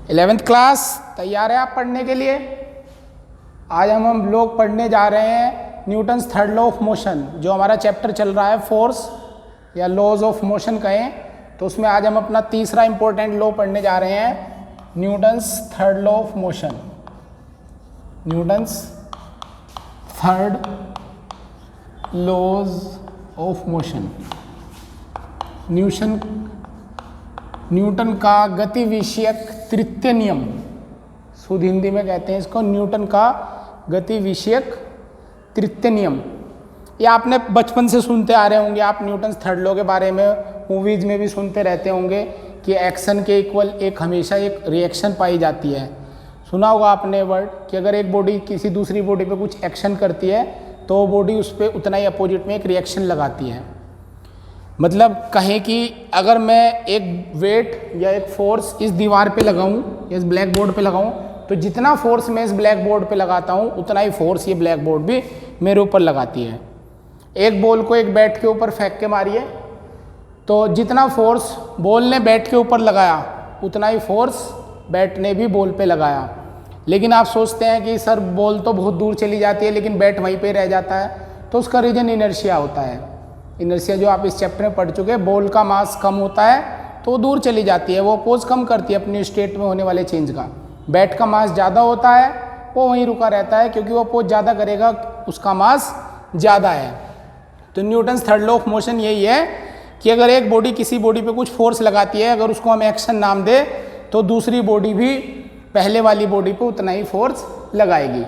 11th class तैयार है आप पढ़ने के लिए? आज हम लोग पढ़ने जा रहे हैं Newton's third law of motion, जो हमारा चैप्टर चल रहा है फोर्स या लॉज ऑफ मोशन कहें तो उसमें आज हम अपना तीसरा इंपॉर्टेंट लॉ पढ़ने जा रहे हैं, Newton's third law of motion. Newton's third laws of motion. Newton का गति विषयक तृतीय नियम, शुद्ध हिंदी में कहते हैं इसको न्यूटन का गति विषयक तृतीय नियम। ये आपने बचपन से सुनते आ रहे होंगे, आप न्यूटन्स थर्ड लॉ के बारे में मूवीज में भी सुनते रहते होंगे कि एक्शन के इक्वल एक हमेशा एक रिएक्शन पाई जाती है। सुना होगा आपने वर्ड कि अगर एक बॉडी किसी दूसरी बॉडी पे कुछ एक्शन करती है तो वो बॉडी उस पर उतना ही अपोजिट में एक रिएक्शन लगाती है। मतलब कहें कि अगर मैं एक वेट या एक फोर्स इस दीवार पे लगाऊं या इस ब्लैक बोर्ड पे लगाऊं तो जितना फोर्स मैं इस ब्लैक बोर्ड पे लगाता हूं उतना ही फोर्स ये ब्लैक बोर्ड भी मेरे ऊपर लगाती है। एक बॉल को एक बैट के ऊपर फेंक के मारिए तो जितना फोर्स बॉल ने बैट के ऊपर लगाया उतना ही फोर्स बैट ने भी बॉल पे लगाया। लेकिन आप सोचते हैं कि सर बॉल तो बहुत दूर चली जाती है लेकिन बैट वहीं पे रह जाता है, तो उसका रीजन इनर्शिया होता है। इनर्शिया जो आप इस चैप्टर में पढ़ चुके हैं, बॉल का मास कम होता है तो वो दूर चली जाती है, वो अपोज कम करती है अपनी स्टेट में होने वाले चेंज का। बैट का मास ज़्यादा होता है, वो वहीं रुका रहता है क्योंकि वो अपोज ज़्यादा करेगा, उसका मास ज़्यादा है। तो Newton's third law of motion यही है कि अगर एक बॉडी किसी बॉडी पे कुछ फोर्स लगाती है, अगर उसको हम एक्शन नाम दे तो दूसरी बॉडी भी पहले वाली बॉडी पे उतना ही फोर्स लगाएगी।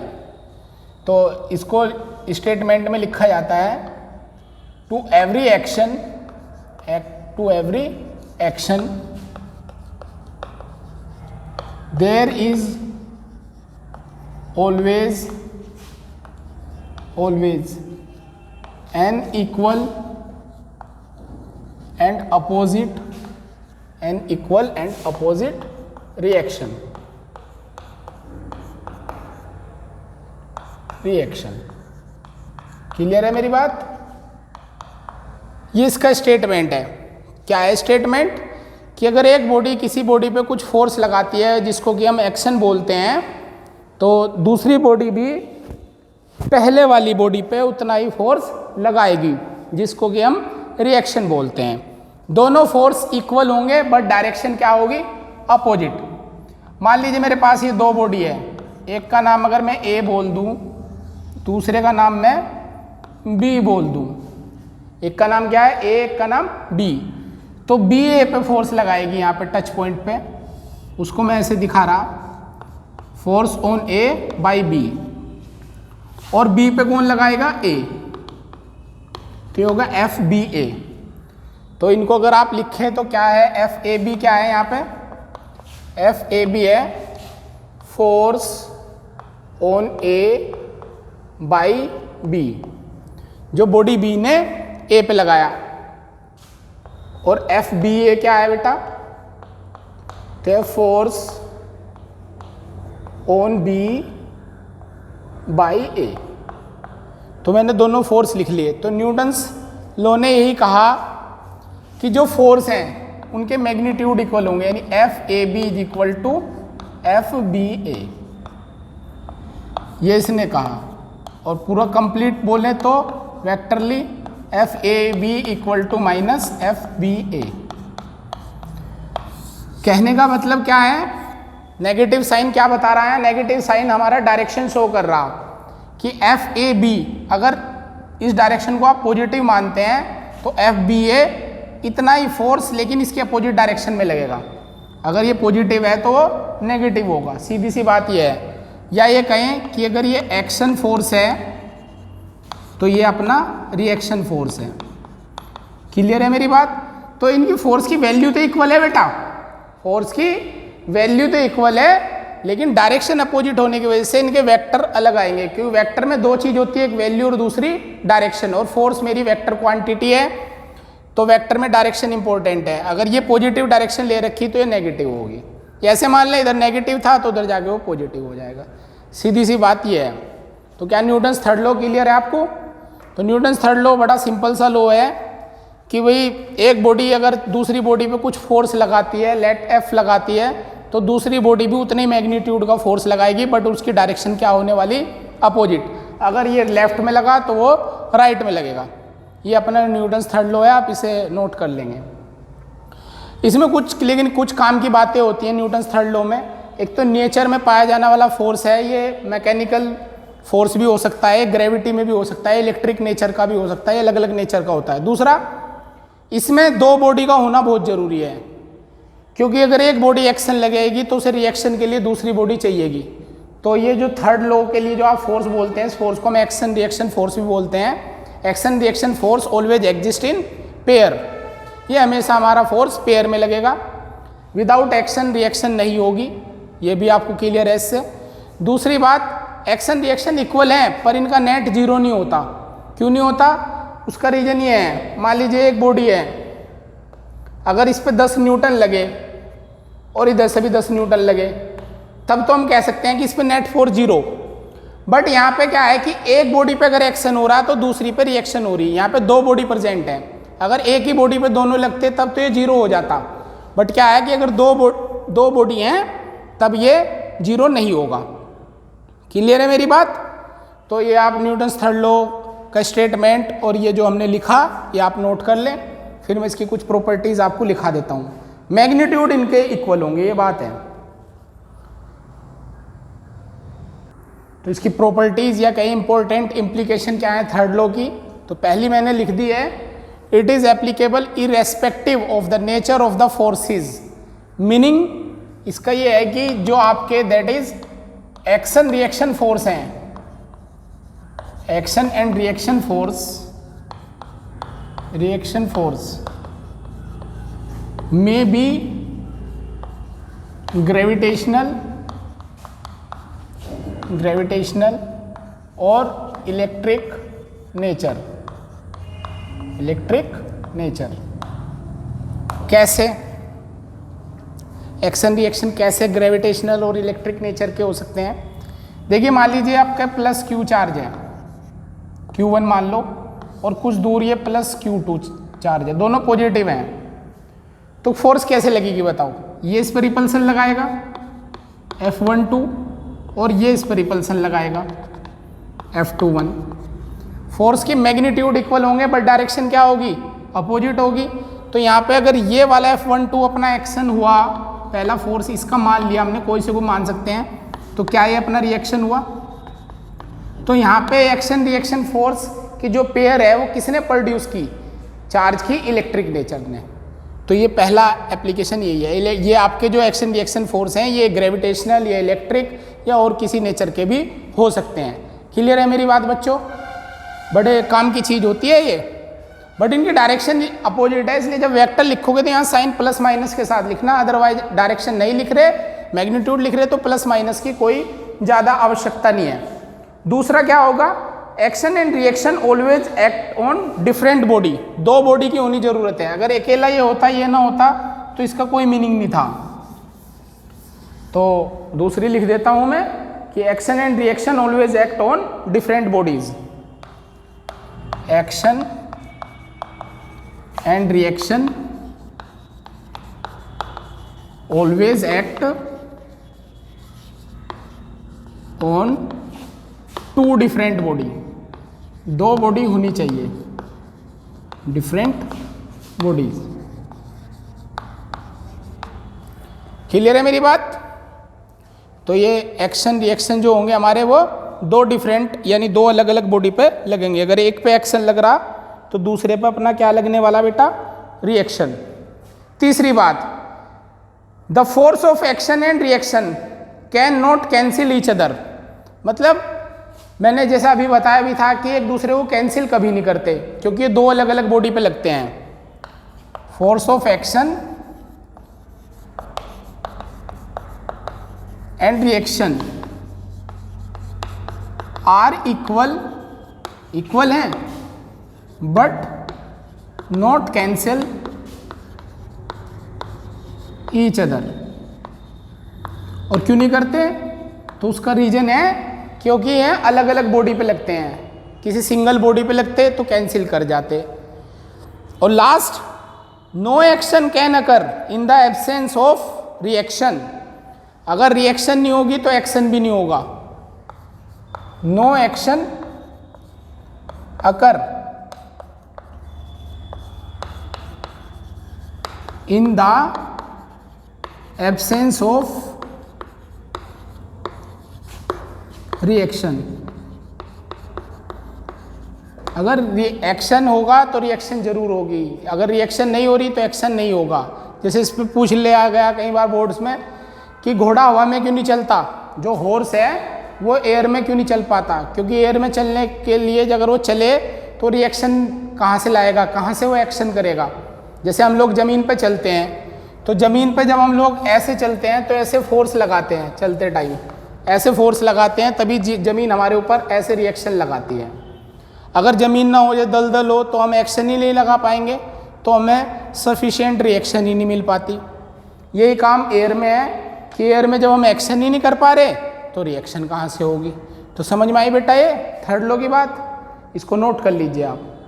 तो इसको स्टेटमेंट में लिखा जाता है to every action there is always an equal and opposite reaction. Clear है मेरी बात? ये इसका स्टेटमेंट है। क्या है स्टेटमेंट? कि अगर एक बॉडी किसी बॉडी पे कुछ फोर्स लगाती है जिसको कि हम एक्शन बोलते हैं, तो दूसरी बॉडी भी पहले वाली बॉडी पे उतना ही फोर्स लगाएगी जिसको कि हम रिएक्शन बोलते हैं। दोनों फोर्स इक्वल होंगे बट डायरेक्शन क्या होगी? अपोजिट। मान लीजिए मेरे पास ये दो बॉडी है, एक का नाम अगर मैं ए बोल दूं, दूसरे का नाम मैं बी बोल दूं। एक का नाम क्या है? ए, एक का नाम बी। तो बी ए पे फोर्स लगाएगी यहाँ पे टच पॉइंट पे, उसको मैं ऐसे दिखा रहा, force on A by B. और बी पे कौन लगाएगा? ए, तो होगा एफ बी ए। तो इनको अगर आप लिखें तो क्या है? एफ ए बी क्या है यहाँ पे? एफ ए बी है force on A by B, जो बॉडी बी ने ए पे लगाया। और एफ बी ए क्या है बेटा? तो फोर्स ऑन बी बाई ए। तो मैंने दोनों फोर्स लिख लिए। तो न्यूटन्स लॉ ने यही कहा कि जो फोर्स हैं उनके मैग्नीट्यूड इक्वल होंगे, यानी F A B is equal to F B A, ये इसने कहा। और पूरा कंप्लीट बोले तो vectorly F A B equal to minus F B A. कहने का मतलब क्या है? नेगेटिव साइन क्या बता रहा है? नेगेटिव साइन हमारा डायरेक्शन शो कर रहा कि एफ ए बी, अगर इस डायरेक्शन को आप पॉजिटिव मानते हैं तो एफ बी ए इतना ही फोर्स लेकिन इसके अपोजिट डायरेक्शन में लगेगा। अगर ये पॉजिटिव है तो वो नेगेटिव होगा, सीधी सी बात ये है। या ये कहें कि अगर ये एक्शन फोर्स है तो ये अपना रिएक्शन फोर्स है। क्लियर है मेरी बात? तो इनकी फोर्स की वैल्यू तो इक्वल है बेटा, फोर्स की वैल्यू तो इक्वल है, लेकिन डायरेक्शन अपोजिट होने की वजह से इनके वेक्टर अलग आएंगे। क्योंकि वेक्टर में दो चीज होती है, एक वैल्यू और दूसरी डायरेक्शन। और फोर्स मेरी वेक्टर क्वांटिटी है तो वेक्टर में डायरेक्शन इंपॉर्टेंट है। अगर ये पॉजिटिव डायरेक्शन ले रखी तो ये नेगेटिव होगी। ऐसे मान लें इधर नेगेटिव था तो उधर जाके वो पॉजिटिव हो जाएगा, सीधी सी बात ये है। तो क्या न्यूटन्स थर्ड लॉ क्लियर है आपको? तो न्यूटन्स थर्ड लॉ बड़ा सिंपल सा लॉ है कि भाई एक बॉडी अगर दूसरी बॉडी पे कुछ फोर्स लगाती है, लेट एफ लगाती है, तो दूसरी बॉडी भी उतने ही मैग्नीट्यूड का फोर्स लगाएगी, बट उसकी डायरेक्शन क्या होने वाली, अपोजिट। अगर ये लेफ्ट में लगा तो वो राइट में लगेगा। ये अपना न्यूटन्स थर्ड लॉ है, आप इसे नोट कर लेंगे। इसमें लेकिन कुछ काम की बातें होती हैं न्यूटन्स थर्ड लॉ में। एक तो नेचर में पाया जाने वाला फोर्स है, ये मैकेनिकल फोर्स भी हो सकता है, ग्रेविटी में भी हो सकता है, इलेक्ट्रिक नेचर का भी हो सकता है, अलग अलग नेचर का होता है। दूसरा, इसमें दो बॉडी का होना बहुत ज़रूरी है, क्योंकि अगर एक बॉडी एक्शन लगेगी तो उसे रिएक्शन के लिए दूसरी बॉडी चाहिएगी। तो ये जो थर्ड लॉ के लिए जो आप फोर्स बोलते हैं, इस फोर्स को हम एक्शन रिएक्शन फोर्स भी बोलते हैं। Action reaction force always exist in pair, ये हमेशा हमारा फोर्स पेयर में लगेगा, विदाउट एक्शन रिएक्शन नहीं होगी, ये भी आपको क्लियर है इससे। दूसरी बात, एक्शन रिएक्शन इक्वल हैं पर इनका नेट जीरो नहीं होता। क्यों नहीं होता? उसका रीजन ये है, मान लीजिए एक बॉडी है, अगर इस पे 10 न्यूटन लगे और इधर से भी 10 न्यूटन लगे, तब तो हम कह सकते हैं कि इस पे नेट फोर्स जीरो। बट यहाँ पे क्या है कि एक बॉडी पे अगर एक्शन हो रहा है तो दूसरी पे रिएक्शन हो रही है। यहाँ पे दो बॉडी प्रेजेंट है, अगर एक ही बॉडी पे दोनों लगते तब तो ये जीरो हो जाता। बट क्या है कि अगर दो बॉडी हैं तब ये जीरो नहीं होगा। क्लियर है मेरी बात? तो ये आप न्यूटन्स थर्ड लॉ का स्टेटमेंट और ये जो हमने लिखा ये आप नोट कर लें, फिर मैं इसकी कुछ प्रॉपर्टीज आपको लिखा देता हूँ। मैग्नीट्यूड इनके इक्वल होंगे, ये बात है। तो इसकी प्रॉपर्टीज या कई इंपॉर्टेंट इम्प्लीकेशन क्या है थर्ड लॉ की, तो पहली मैंने लिख दी है, it is applicable irrespective of the nature of the forces. Meaning इसका ये है कि जो आपके that is action reaction force हैं, action and reaction force may be gravitational और इलेक्ट्रिक नेचर। कैसे एक्शन रिएक्शन कैसे ग्रेविटेशनल और इलेक्ट्रिक नेचर के हो सकते हैं? देखिए, मान लीजिए आपका प्लस क्यू चार्ज है, Q1 मान लो, और कुछ दूर ये प्लस Q2 चार्ज है, दोनों पॉजिटिव हैं, तो फोर्स कैसे लगेगी बताओ? ये इस पर रिपल्सन लगाएगा F12 और ये इस पर रिपल्सन लगाएगा F21। फोर्स की मैग्नीट्यूड इक्वल होंगे बट डायरेक्शन क्या होगी? अपोजिट होगी। तो यहाँ पे अगर ये वाला F12 अपना एक्शन हुआ, पहला फोर्स इसका मान लिया हमने, कोई से को मान सकते हैं, तो क्या ये अपना रिएक्शन हुआ? तो यहाँ पे एक्शन रिएक्शन फोर्स की जो पेयर है वो किसने प्रोड्यूस की? चार्ज की इलेक्ट्रिक नेचर ने। तो ये पहला एप्लीकेशन यही है। ये आपके जो एक्शन रिएक्शन फोर्स हैं ये ग्रेविटेशनल या इलेक्ट्रिक या और किसी नेचर के भी हो सकते हैं। क्लियर है मेरी बात बच्चों? बड़े काम की चीज़ होती है ये, बट इनकी डायरेक्शन अपोजिट है, इसलिए जब वेक्टर लिखोगे तो यहाँ साइन प्लस माइनस के साथ लिखना, अदरवाइज डायरेक्शन नहीं लिख रहे, मैग्नीट्यूड लिख रहे तो प्लस माइनस की कोई ज़्यादा आवश्यकता नहीं है। दूसरा क्या होगा? Action and reaction always act on different body. दो बॉडी की होनी जरूरत है, अगर अकेला ये होता ये ना होता तो इसका कोई मीनिंग नहीं था। तो दूसरी लिख देता हूं मैं कि action and reaction always act on different bodies. Action and reaction always act on two different body. दो बॉडी होनी चाहिए, डिफरेंट बॉडीज। क्लियर है मेरी बात? तो ये एक्शन रिएक्शन जो होंगे हमारे वो दो डिफरेंट यानी दो अलग अलग बॉडी पे लगेंगे। अगर एक पे एक्शन लग रहा तो दूसरे पे अपना क्या लगने वाला बेटा? रिएक्शन। तीसरी बात, the force of action and reaction can not cancel each other. मतलब मैंने जैसा अभी बताया भी था कि एक दूसरे को कैंसिल कभी नहीं करते, क्योंकि ये दो अलग अलग बॉडी पे लगते हैं। Force of action and reaction are equal हैं but not cancel each other. और क्यों नहीं करते? तो उसका रीजन है क्योंकि ये अलग अलग बॉडी पे लगते हैं, किसी सिंगल बॉडी पे लगते तो कैंसिल कर जाते। और last, no action can occur in the absence of reaction. अगर रिएक्शन नहीं होगी तो एक्शन भी नहीं होगा। No action occur in the absence of reaction. अगर रिएक्शन होगा तो रिएक्शन जरूर होगी, अगर रिएक्शन नहीं हो रही तो एक्शन नहीं होगा। जैसे इस पर पूछ लिया गया कई बार बोर्ड्स में कि घोड़ा हवा में क्यों नहीं चलता, जो हॉर्स है वो एयर में क्यों नहीं चल पाता, क्योंकि एयर में चलने के लिए अगर वो चले तो रिएक्शन कहाँ से लाएगा, कहाँ से वो एक्शन करेगा। जैसे हम लोग ज़मीन पे चलते हैं तो ज़मीन पे जब हम लोग ऐसे चलते हैं तो ऐसे फोर्स लगाते हैं, चलते टाइम ऐसे फोर्स लगाते हैं, तभी ज़मीन हमारे ऊपर ऐसे रिएक्शन लगाती है। अगर ज़मीन ना हो या दलदल हो तो हम एक्शन ही नहीं लगा पाएंगे, तो हमें सफिशिएंट रिएक्शन ही नहीं मिल पाती। यही काम एयर में है कि एयर में जब हम एक्शन ही नहीं कर पा रहे तो रिएक्शन कहाँ से होगी। तो समझ में आई बेटा ये थर्ड लॉ की बात, इसको नोट कर लीजिए आप।